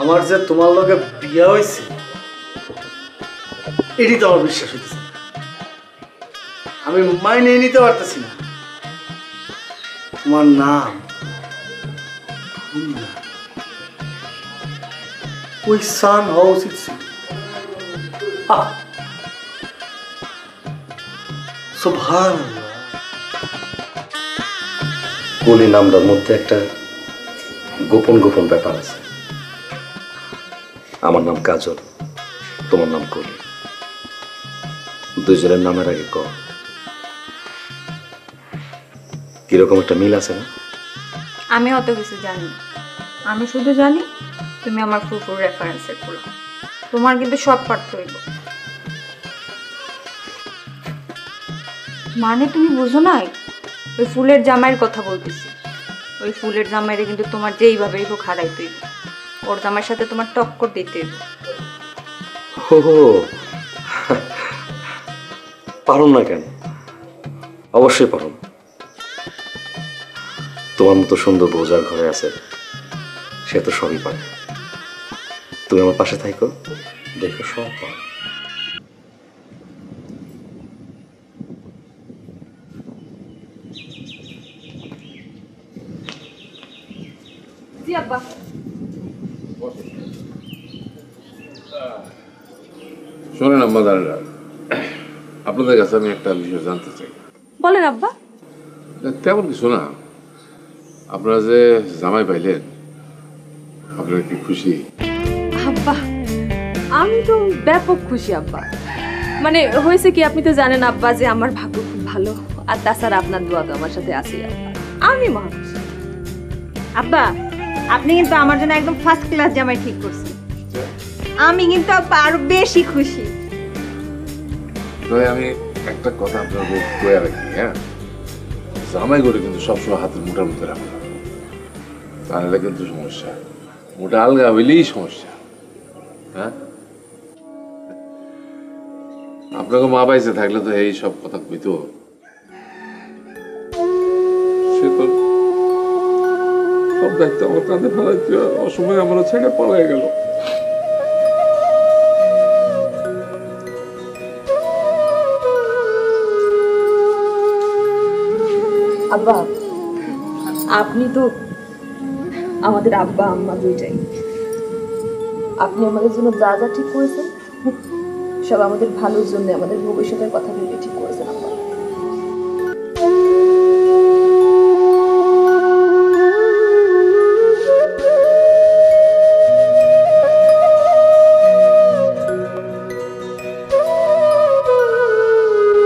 আমার যে তোমার লগে বিয়া হয়েছে এটি তো আমার বিশ্বাস হইতেছে না। আমি মাইনে নিতে পারতেছি না। তোমার নাম ওই সান হওয়া উচিত ছিল। সুবহানাল্লাহ। কলি নামটার মধ্যে একটা গোপন গোপন ব্যাপার আছে। আমার নাম কাজল, তোমার নাম কলি। দুজনের নামের আগে ক, কিরকম একটা মিল আছে না? আমি অত কিছু জানি না। আমি শুধু জানি তুমি আমার ফুফুর রেফারেন্সের ফুল। তোমার কিন্তু সব পারতে হইব। মানে তুমি বুঝো নাই? ওই ফুলের জামাইয়ের কথা বলতেছি। ওই ফুলের জামাইরে কিন্তু তোমার যেইভাবেই হোক হারাইতে হইব। ওর জামাইয়ের সাথে তোমার টক্কর দিতে হইব। পারুন না কেন? অবশ্যই পারুন। তোমার মতো সুন্দর বোঝার ঘরে আছে, সে তো সবই পারে। তুমি আমার পাশে থাকো, দেখো সব পারো। জি আব্বা। শোনেন আম্মা দাঁড়া, আপনাদের কাছে আমি একটা বিষয় জানতে চাই। বলেন আব্বা। তেমন কিছু না, আপনারা যে জামাই পাইলেন আপনারা কি খুশি? আব্বা আমি তো ব্যাপক খুশি আব্বা। মানে হয়েছে কি, আপনি তো জানেন আব্বা যে আমার ভাগ্য খুব ভালো, আর তাছাড়া আপনার দোয়া তো আমার সাথে আছে আব্বা। আমি মহা খুশি। আব্বা আপনি কিন্তু আমার জন্য একদম ফার্স্ট ক্লাস জামাই ঠিক করছেন। আমি কিন্তু আব্বা আরো বেশি খুশি। তবে আমি একটা কথা আপনাদের কয়ে রাখি, হ্যাঁ, জামাই করে কিন্তু সবসময় হাতের মোটার মধ্যে রাখুন, তাহলে কিন্তু সমস্যা। মোটা আলগা হইলেই সমস্যা। হ্যাঁ, আপনাকে মা বাইসে থাকলে তো এই সব কথা কইতো। সে তো সব দায়িত্ব আমার কাঁধে ফেলাইতে অসময়ে আমরা ছেড়ে পলাই গেল। আব্বা আপনি তো আমাদের আব্বা আম্মা দুইটাই। আপনি আমাদের জন্য যা যা ঠিক করেছেন সব আমাদের ভালোর জন্য, আমাদের ভবিষ্যতের কথা ভেবে ঠিক করেছেন।